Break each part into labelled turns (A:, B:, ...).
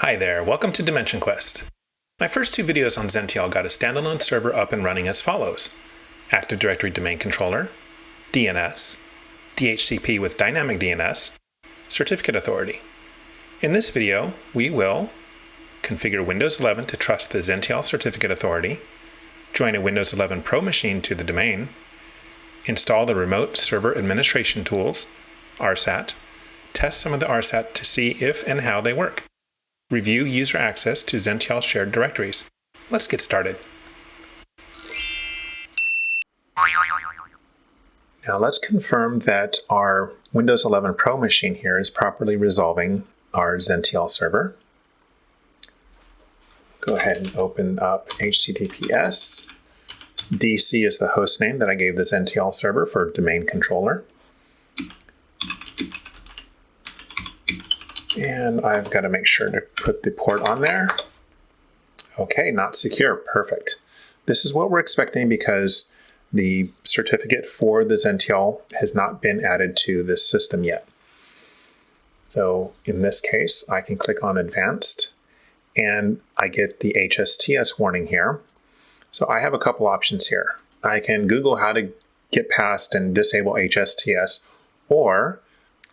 A: Hi there, welcome to Dimension Quest. My first two videos on Zentyal got a standalone server up and running as follows: Active Directory Domain Controller, DNS, DHCP with Dynamic DNS, Certificate Authority. In this video, we will configure Windows 11 to trust the Zentyal Certificate Authority, join a Windows 11 Pro machine to the domain, install the Remote Server Administration Tools, RSAT, test some of the RSAT to see if and how they work, review user access to Zentyal shared directories. Let's get started. Now let's confirm that our Windows 11 Pro machine here is properly resolving our Zentyal server. Go ahead and open up HTTPS. DC is the host name that I gave the Zentyal server for domain controller. And I've got to make sure to put the port on there. Okay, not secure. Perfect. This is what we're expecting because the certificate for the Zentyal has not been added to this system yet. So in this case, I can click on Advanced and I get the HSTS warning here. So I have a couple options here. I can Google how to get past and disable HSTS, or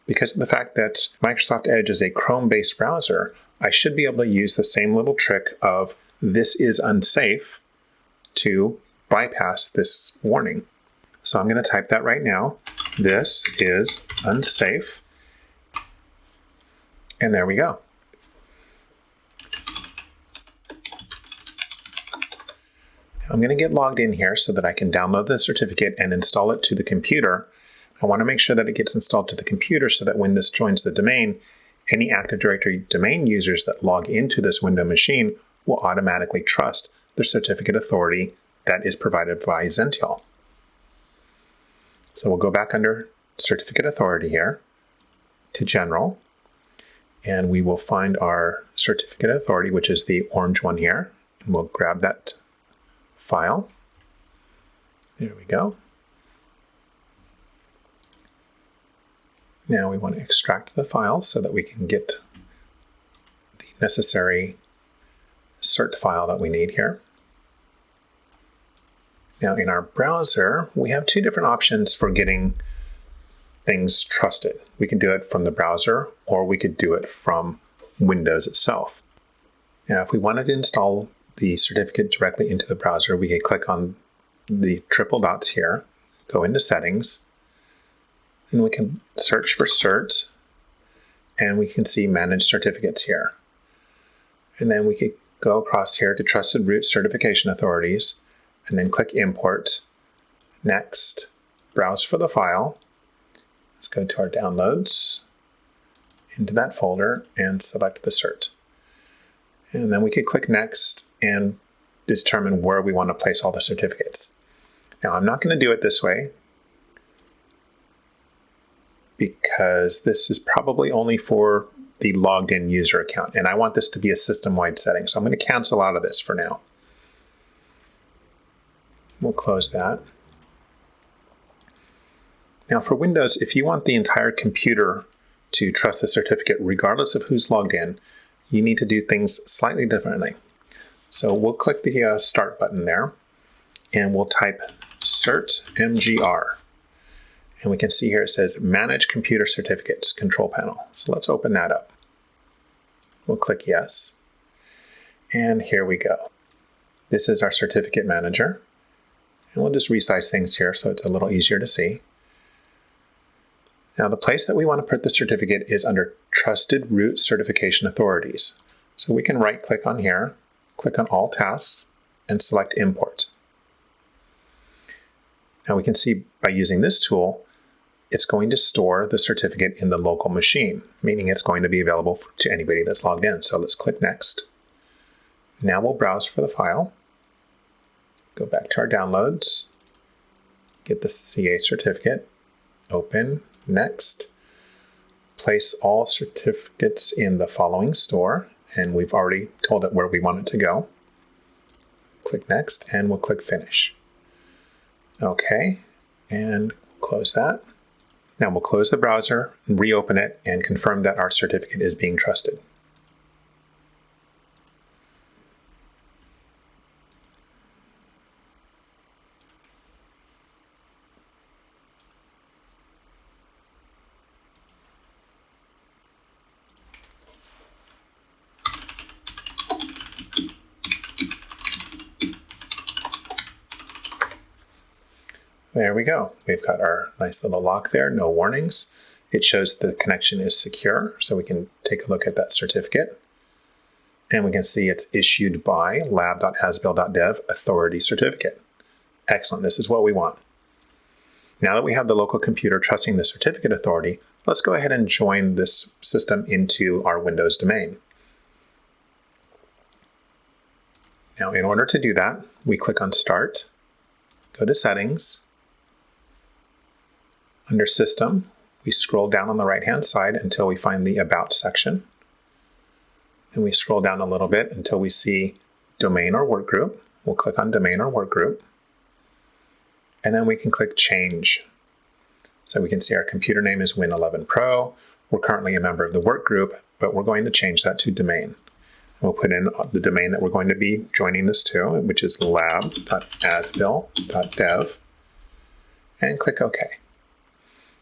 A: because of the fact that Microsoft Edge is a Chrome-based browser, I should be able to use the same little trick of "this is unsafe" to bypass this warning. So I'm going to type that right now. This is unsafe. And there we go. I'm going to get logged in here so that I can download the certificate and install it to the computer. I want to make sure that it gets installed to the computer so that when this joins the domain, any Active Directory domain users that log into this Windows machine will automatically trust the certificate authority that is provided by Zentyal. So we'll go back under Certificate Authority here to General, and we will find our Certificate Authority, which is the orange one here, and we'll grab that file. There we go. Now we want to extract the files so that we can get the necessary cert file that we need here. Now in our browser, we have two different options for getting things trusted. We can do it from the browser, or we could do it from Windows itself. Now if we wanted to install the certificate directly into the browser, we can click on the triple dots here, go into Settings, and we can search for cert, and we can see Manage Certificates here. And then we could go across here to Trusted Root Certification Authorities, and then click Import. Next, browse for the file. Let's go to our downloads, into that folder, and select the cert. And then we could click Next and determine where we want to place all the certificates. Now, I'm not going to do it this way because this is probably only for the logged in user account, and I want this to be a system-wide setting. So I'm going to cancel out of this for now. We'll close that. Now for Windows, if you want the entire computer to trust the certificate regardless of who's logged in, you need to do things slightly differently. So we'll click the Start button there, and we'll type cert mgr. And we can see here it says Manage Computer Certificates Control Panel. So let's open that up. We'll click Yes. And here we go. This is our certificate manager. And we'll just resize things here so it's a little easier to see. Now the place that we want to put the certificate is under Trusted Root Certification Authorities. So we can right click on here, click on All Tasks, and select Import. Now we can see by using this tool, it's going to store the certificate in the local machine, meaning it's going to be available to anybody that's logged in. So let's click Next. Now we'll browse for the file, go back to our downloads, get the CA certificate, open, Next, place all certificates in the following store, and we've already told it where we want it to go. Click Next, and we'll click Finish. Okay, and close that. Now we'll close the browser, reopen it, and confirm that our certificate is being trusted. There we go. We've got our nice little lock there, no warnings. It shows the connection is secure, so we can take a look at that certificate. And we can see it's issued by lab.asbuild.dev authority certificate. Excellent, this is what we want. Now that we have the local computer trusting the certificate authority, let's go ahead and join this system into our Windows domain. Now, in order to do that, we click on Start, go to Settings. Under System, we scroll down on the right-hand side until we find the About section. And we scroll down a little bit until we see Domain or Workgroup. We'll click on Domain or Workgroup. And then we can click Change. So we can see our computer name is Win11 Pro. We're currently a member of the workgroup, but we're going to change that to domain. We'll put in the domain that we're going to be joining this to, which is lab.asbuild.dev, and click OK.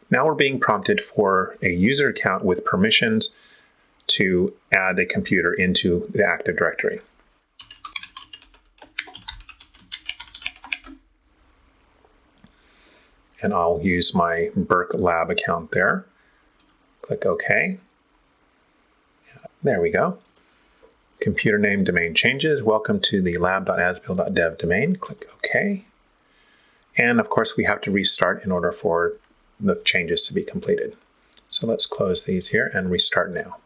A: Now we're being prompted for a user account with permissions to add a computer into the Active Directory. And I'll use my Burke Lab account there. Click OK. There we go. Computer name domain changes. Welcome to the lab.asbuild.dev domain. Click OK. And of course, we have to restart in order for the changes to be completed. So let's close these here and restart now.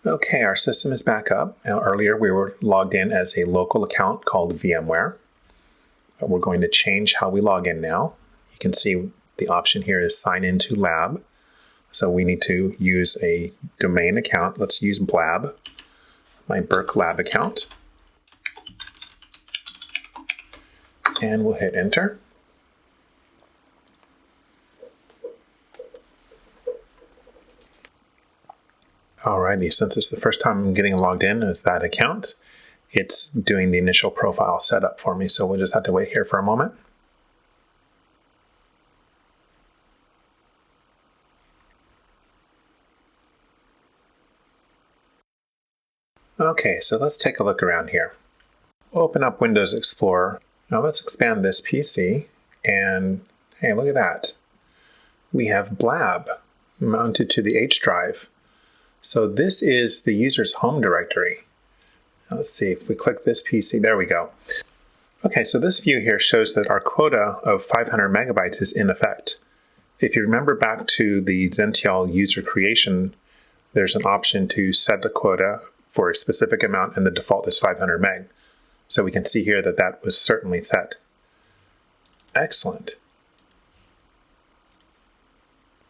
A: Okay, our system is back up. Now, earlier we were logged in as a local account called VMware, but we're going to change how we log in now. You can see the option here is sign into lab. So we need to use a domain account. Let's use Blab, my Burke Lab account. And we'll hit enter. Alrighty, since it's the first time I'm getting logged in as that account, it's doing the initial profile setup for me. So we'll just have to wait here for a moment. Okay, so let's take a look around here. We'll open up Windows Explorer. Now let's expand this PC, and hey, look at that. We have Blab mounted to the H drive. So this is the user's home directory. Now let's see if we click this PC, there we go. Okay, so this view here shows that our quota of 500 megabytes is in effect. If you remember back to the Zentyal user creation, there's an option to set the quota for a specific amount, and the default is 500 meg. So we can see here that that was certainly set. Excellent.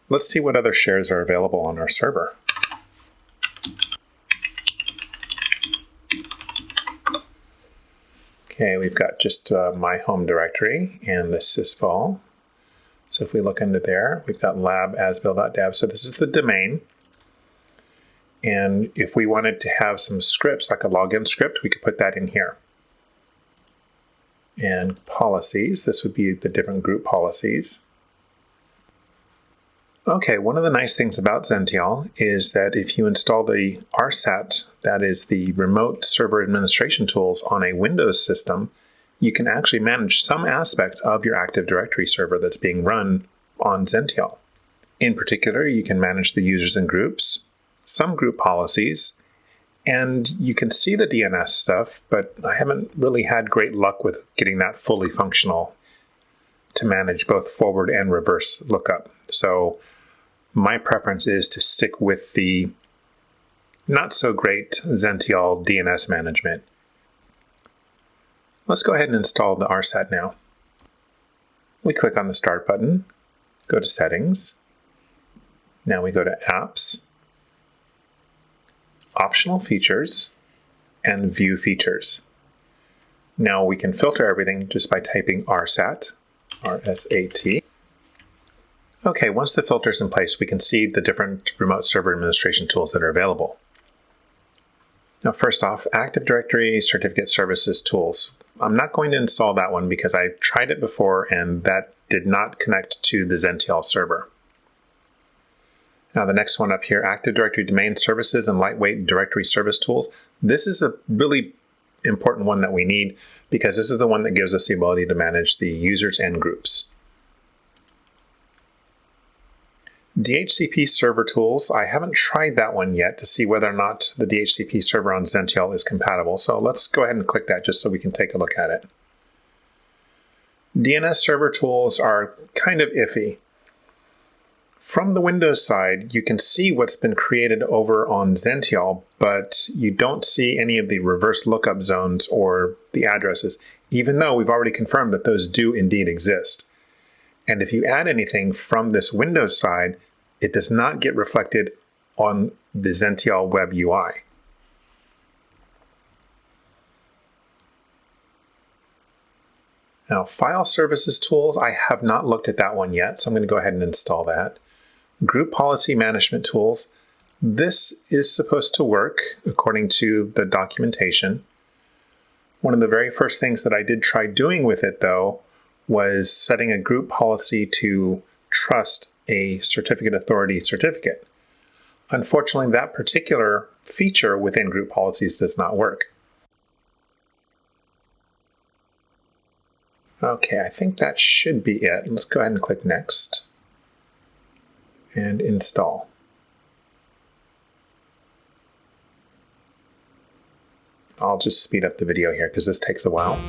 A: Let's see what other shares are available on our server. Okay, we've got just my home directory and the sysvol. So if we look under there, we've got lab.asbuild.dev. So this is the domain. And if we wanted to have some scripts, like a login script, we could put that in here. And policies, this would be the different group policies. Okay, one of the nice things about Zentyal is that if you install the RSAT, that is the remote server administration tools on a Windows system, you can actually manage some aspects of your Active Directory server that's being run on Zentyal. In particular, you can manage the users and groups, some group policies, and you can see the DNS stuff, but I haven't really had great luck with getting that fully functional to manage both forward and reverse lookup. So my preference is to stick with the not so great Zentyal DNS management. Let's go ahead and install the RSAT now. We click on the Start button, go to Settings. Now we go to Apps, Optional Features, and View Features. Now we can filter everything just by typing RSAT, RSAT. Okay, once the filter's in place, we can see the different remote server administration tools that are available. Now, first off, Active Directory Certificate Services Tools. I'm not going to install that one because I tried it before and that did not connect to the Zentyal server. Now the next one up here, Active Directory Domain Services and Lightweight Directory Service Tools. This is a really important one that we need because this is the one that gives us the ability to manage the users and groups. DHCP Server Tools, I haven't tried that one yet to see whether or not the DHCP server on Zentyal is compatible. So let's go ahead and click that just so we can take a look at it. DNS Server Tools are kind of iffy. From the Windows side, you can see what's been created over on Zentyal, but you don't see any of the reverse lookup zones or the addresses, even though we've already confirmed that those do indeed exist. And if you add anything from this Windows side, it does not get reflected on the Zentyal web UI. Now, File Services Tools, I have not looked at that one yet, so I'm going to go ahead and install that. Group Policy Management Tools. This is supposed to work according to the documentation. One of the very first things that I did try doing with it, though, was setting a group policy to trust a certificate authority certificate. Unfortunately, that particular feature within group policies does not work. Okay, I think that should be it. Let's go ahead and click Next and install. I'll just speed up the video here because this takes a while.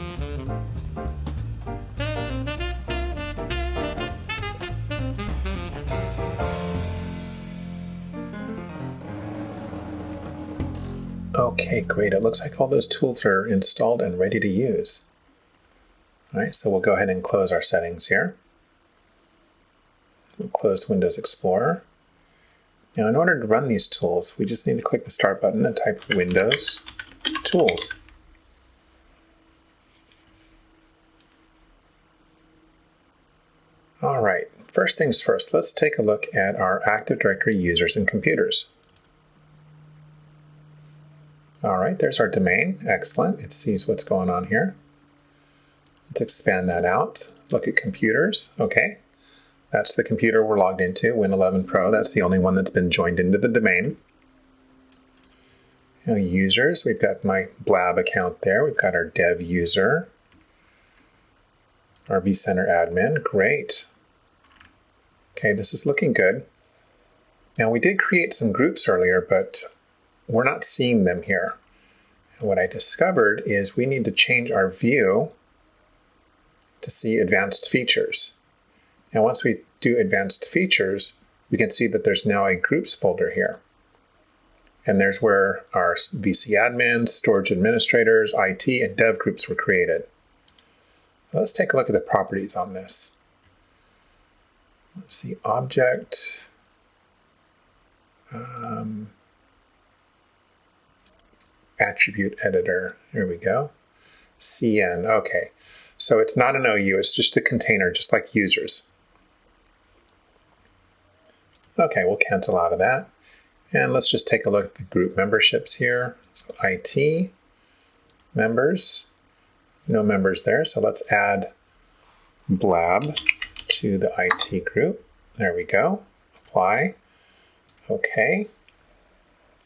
A: Okay, great. It looks like all those tools are installed and ready to use. All right, so we'll go ahead and close our settings here. We'll close Windows Explorer. Now, in order to run these tools, we just need to click the Start button and type Windows Tools. All right, first things first, let's take a look at our Active Directory users and computers. All right, there's our domain. Excellent. It sees what's going on here. Let's expand that out. Look at computers. Okay. That's the computer we're logged into, Win 11 Pro. That's the only one that's been joined into the domain. Now, users, we've got my Blab account there. We've got our dev user, our vCenter admin. Great. Okay, this is looking good. Now, we did create some groups earlier, but we're not seeing them here. And what I discovered is we need to change our view to see advanced features. Now, once we do advanced features, we can see that there's now a groups folder here. And there's where our VC admins, storage administrators, IT, and dev groups were created. Let's take a look at the properties on this. Let's see, object. Attribute editor. Here we go. CN. Okay. So it's not an OU, it's just a container, just like users. Okay, we'll cancel out of that. And let's just take a look at the group memberships here. So IT, members, no members there. So let's add Blab to the IT group. There we go. Apply. Okay.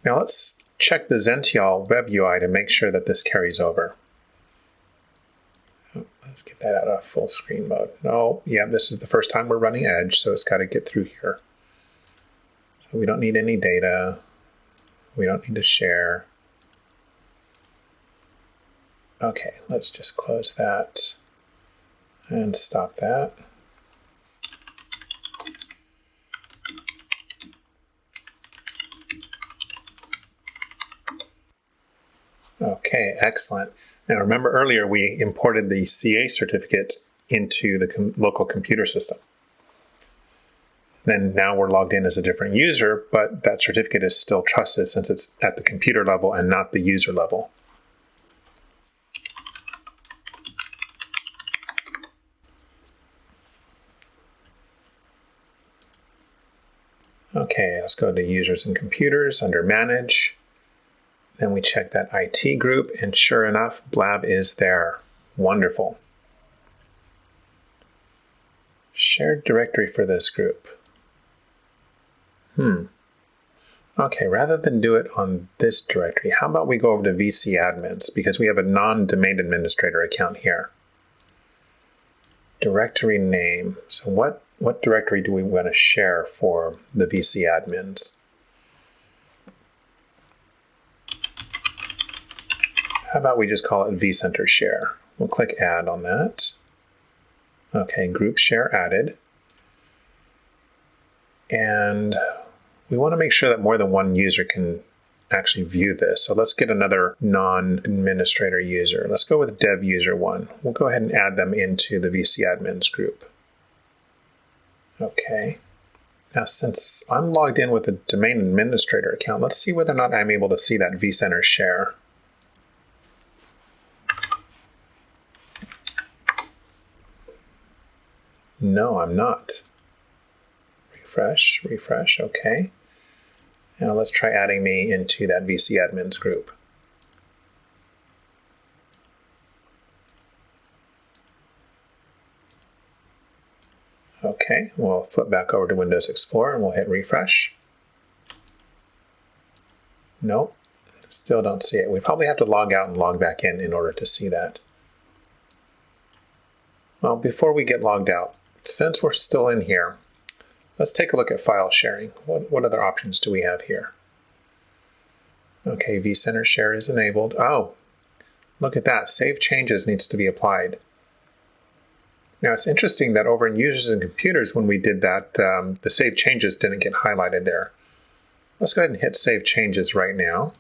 A: Now let's check the Zentyal web UI to make sure that this carries over. Let's get that out of full screen mode. No, yeah, this is the first time we're running Edge, so it's got to get through here. So we don't need any data. We don't need to share. Okay, let's just close that and stop that. Okay, excellent. Now remember earlier we imported the CA certificate into the local computer system. Then now we're logged in as a different user, but that certificate is still trusted since it's at the computer level and not the user level. Okay, let's go to users and computers under manage. Then we check that IT group, and sure enough, Blab is there. Wonderful. Shared directory for this group. Okay, rather than do it on this directory, how about we go over to VC admins, because we have a non-domain administrator account here. Directory name. So what directory do we want to share for the VC admins? How about we just call it vCenter share? We'll click add on that. Okay, group share added. And we want to make sure that more than one user can actually view this. So let's get another non-administrator user. Let's go with dev user 1. We'll go ahead and add them into the VC admins group. Okay. Now, since I'm logged in with a domain administrator account, let's see whether or not I'm able to see that vCenter share. No, I'm not. Refresh, okay. Now let's try adding me into that VC admins group. Okay, we'll flip back over to Windows Explorer and we'll hit refresh. Nope, still don't see it. We probably have to log out and log back in order to see that. Well, before we get logged out, since we're still in here, let's take a look at file sharing. What other options do we have here? Okay, vCenter share is enabled. Oh, look at that. Save changes needs to be applied. Now, it's interesting that over in users and computers, when we did that, the save changes didn't get highlighted there. Let's go ahead and hit save changes right now.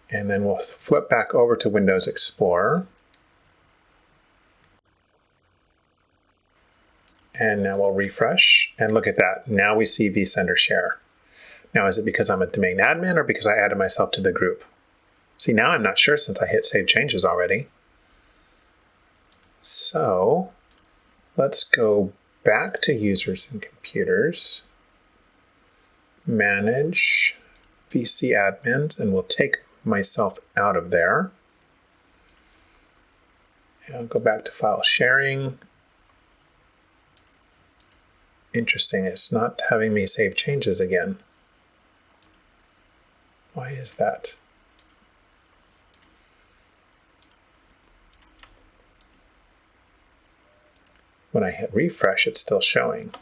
A: And then we'll flip back over to Windows Explorer. And now we'll refresh, and look at that. Now we see vCenter share. Now, is it because I'm a domain admin or because I added myself to the group? See, now I'm not sure since I hit save changes already. So let's go back to users and computers, manage VC admins, and we'll take myself out of there. And I'll go back to file sharing. Interesting, it's not having me save changes again. Why is that? When I hit refresh, it's still showing.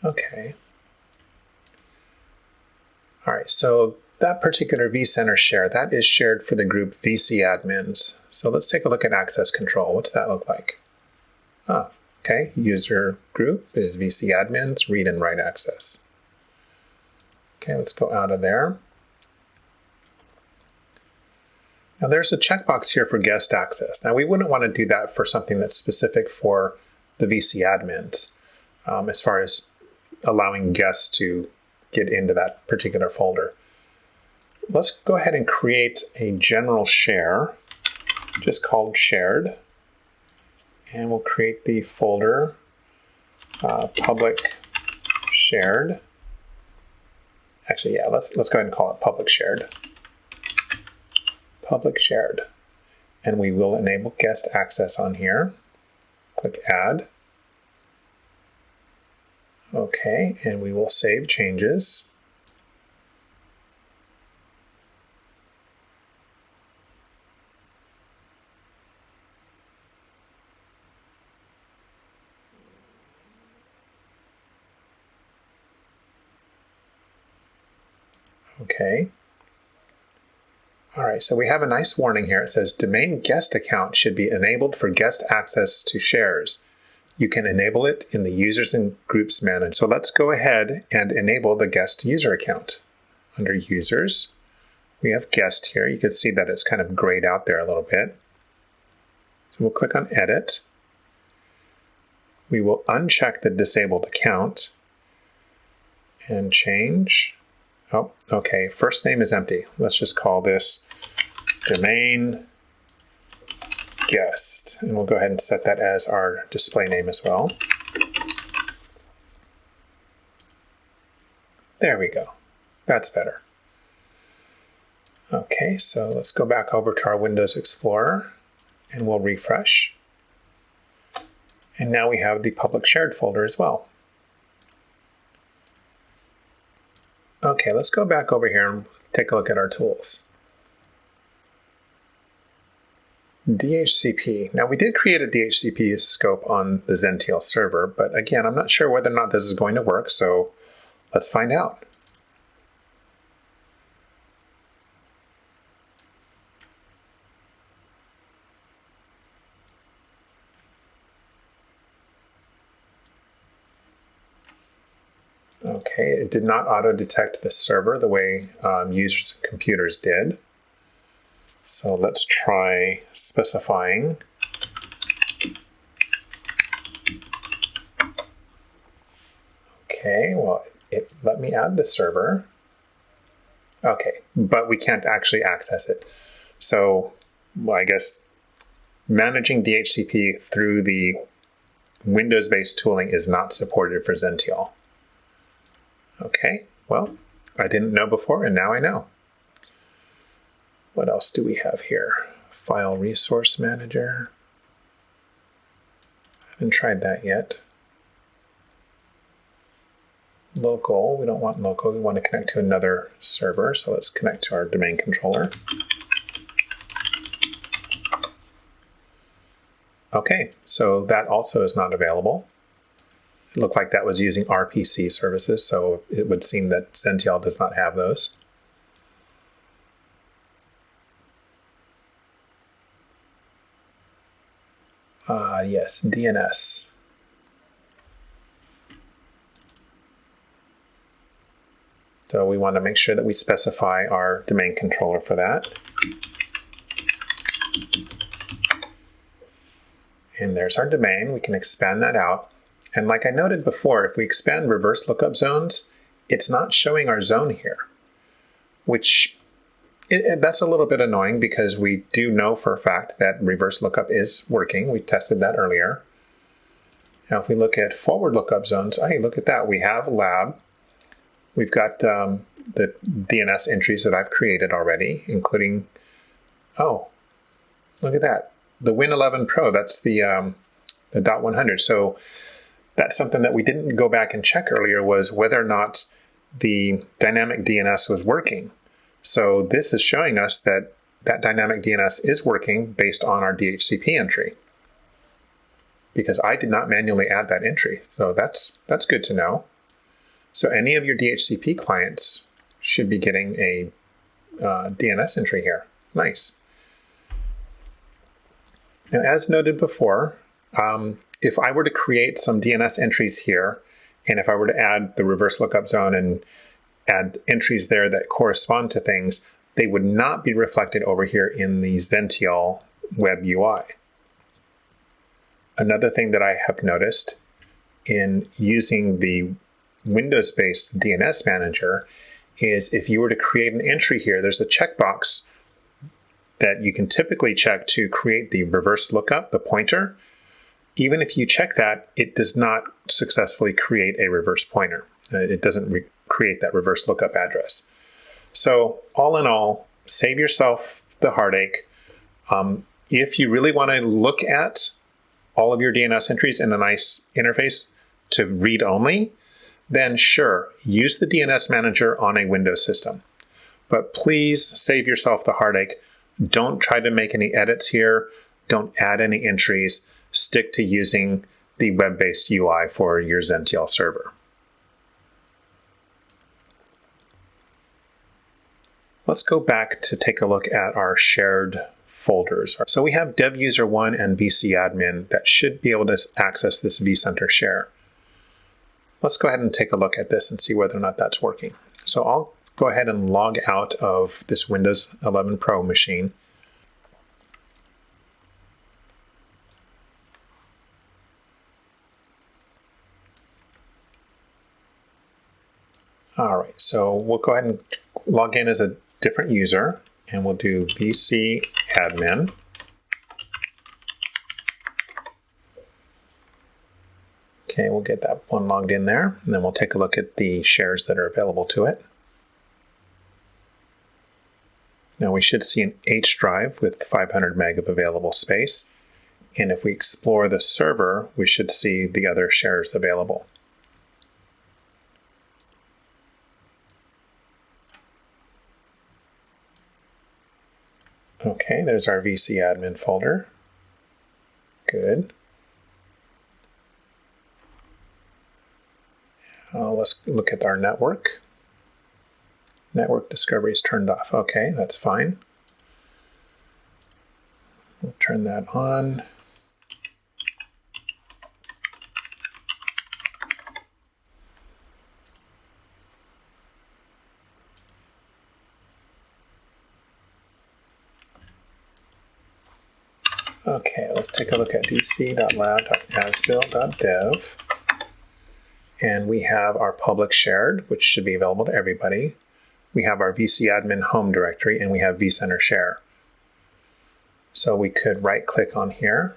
A: Okay. All right, so that particular vCenter share, that is shared for the group VC admins. So let's take a look at access control. What's that look like? Ah, okay, user group is VC admins, read and write access. Okay, let's go out of there. Now there's a checkbox here for guest access. Now we wouldn't want to do that for something that's specific for the VC admins, as far as allowing guests to get into that particular folder. Let's go ahead and create a general share, just called shared. And we'll create the folder public shared. Actually, yeah, let's go ahead and call it public shared. Public shared. And we will enable guest access on here. Click add. Okay, and we will save changes. Okay. All right, so we have a nice warning here. It says domain guest account should be enabled for guest access to shares. You can enable it in the users and groups manager. So let's go ahead and enable the guest user account. Under users, we have guest here. You can see that it's kind of grayed out there a little bit. So we'll click on edit. We will uncheck the disabled account and change. Oh, okay, first name is empty. Let's just call this domain guest. And we'll go ahead and set that as our display name as well. There we go. That's better. Okay, so let's go back over to our Windows Explorer and we'll refresh. And now we have the public shared folder as well. Okay, let's go back over here and take a look at our tools. DHCP. Now we did create a DHCP scope on the Zentyal server, but again, I'm not sure whether or not this is going to work, so let's find out. Okay, it did not auto-detect the server the way users and computers did. So let's try specifying. Okay, well, it let me add the server. Okay, but we can't actually access it. So, well, I guess managing DHCP through the Windows-based tooling is not supported for Zentyal. Okay, well, I didn't know before, and now I know. What else do we have here? File Resource Manager. I haven't tried that yet. Local, we don't want local, we want to connect to another server, so let's connect to our domain controller. Okay, so that also is not available. It looked like that was using RPC services, so it would seem that Zentyal does not have those. Yes, DNS. So we want to make sure that we specify our domain controller for that. And there's our domain. We can expand that out. And like I noted before, if we expand reverse lookup zones, it's not showing our zone here, which that's a little bit annoying because we do know for a fact that reverse lookup is working. We tested that earlier. Now, if we look at forward lookup zones, hey, look at that. We have lab. We've got the DNS entries that I've created already, including, oh, look at that. The Win11 Pro, that's the .100. So that's something that we didn't go back and check earlier, was whether or not the dynamic DNS was working. So this is showing us that that dynamic DNS is working based on our DHCP entry, because I did not manually add that entry. So that's good to know. So any of your DHCP clients should be getting a DNS entry here. Nice. Now, as noted before, if I were to create some DNS entries here, and if I were to add the reverse lookup zone and add entries there that correspond to things, they would not be reflected over here in the Zentyal web UI. Another thing that I have noticed in using the Windows-based DNS manager is if you were to create an entry here, there's a checkbox that you can typically check to create the reverse lookup, the pointer. Even if you check that, it does not successfully create a reverse pointer. It doesn't create that reverse lookup address. So all in all, save yourself the heartache. If you really want to look at all of your DNS entries in a nice interface to read only, then sure, use the DNS manager on a Windows system. But please save yourself the heartache. Don't try to make any edits here. Don't add any entries. Stick to using the web-based UI for your Zentyal server. Let's go back to take a look at our shared folders. So we have devuser1 and vcadmin that should be able to access this vCenter share. Let's go ahead and take a look at this and see whether or not that's working. So I'll go ahead and log out of this Windows 11 Pro machine. All right, so we'll go ahead and log in as a different user, and we'll do vcadmin. Okay, we'll get that one logged in there, and then we'll take a look at the shares that are available to it. Now we should see an H drive with 500 meg of available space, and if we explore the server, we should see the other shares available. Okay, there's our VC admin folder. Good. Let's look at our network. Network discovery is turned off. Okay, that's fine. We'll turn that on. Okay, let's take a look at dc.lab.asbuild.dev. And we have our public shared, which should be available to everybody. We have our vcadmin home directory, and we have vCenter share. So we could right-click on here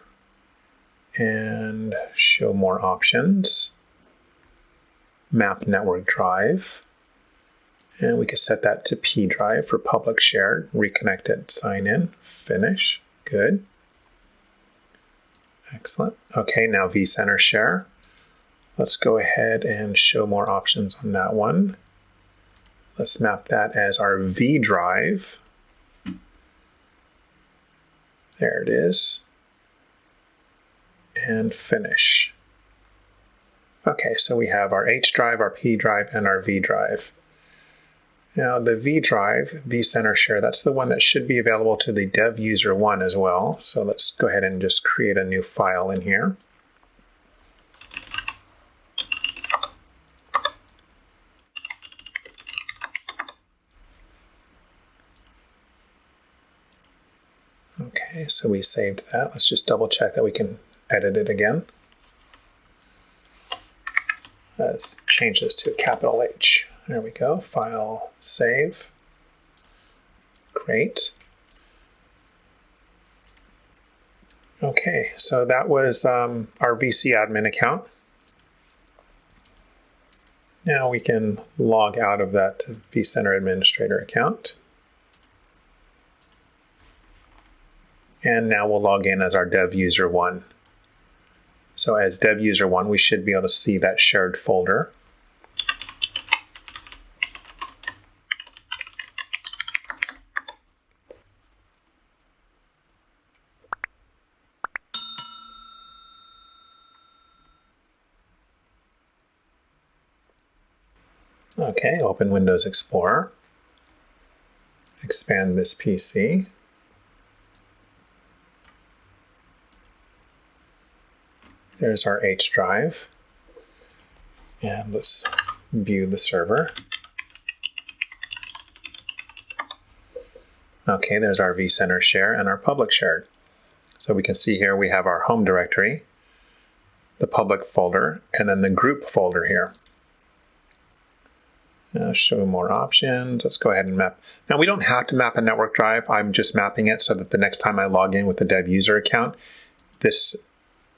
A: and show more options. Map network drive. And we could set that to P drive for public shared. Reconnect it, sign in, finish. Good. Excellent. Okay, now vCenter share. Let's go ahead and show more options on that one. Let's map that as our V drive. There it is. And finish. Okay, so we have our H drive, our P drive, and our V drive. Now the V drive, vCenter share, that's the one that should be available to the dev user 1 as well. So let's go ahead and just create a new file in here. Okay, so we saved that. Let's just double check that we can edit it again. Let's change this to a capital H. There we go. File, save. Great. Okay, so that was our VC admin account. Now we can log out of that vCenter administrator account. And now we'll log in as our dev user 1. So as dev user 1, we should be able to see that shared folder. Okay, open Windows Explorer. Expand this PC. There's our H drive. And let's view the server. Okay, there's our vCenter share and our public shared. So we can see here we have our home directory, the public folder, and then the group folder here. Now show more options. Let's go ahead and map. Now we don't have to map a network drive. I'm just mapping it so that the next time I log in with the dev user account, this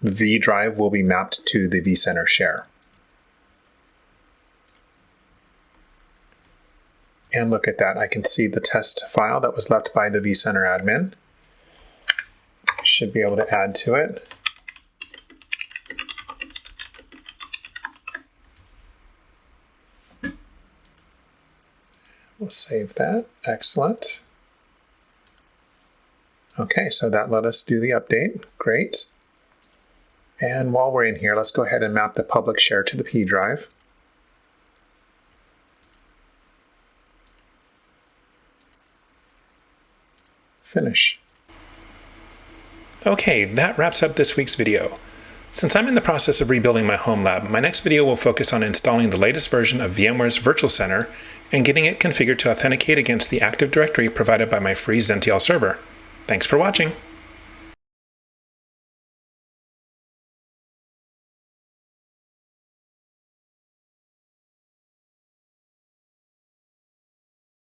A: V drive will be mapped to the vCenter share. And look at that. I can see the test file that was left by the vCenter admin. I should be able to add to it. We'll save that. Excellent. Okay, so that let us do the update. Great. And while we're in here, let's go ahead and map the public share to the P drive. Finish. Okay, that wraps up this week's video. Since I'm in the process of rebuilding my home lab, my next video will focus on installing the latest version of VMware's Virtual Center and getting it configured to authenticate against the Active Directory provided by my free Zentyal server. Thanks for watching.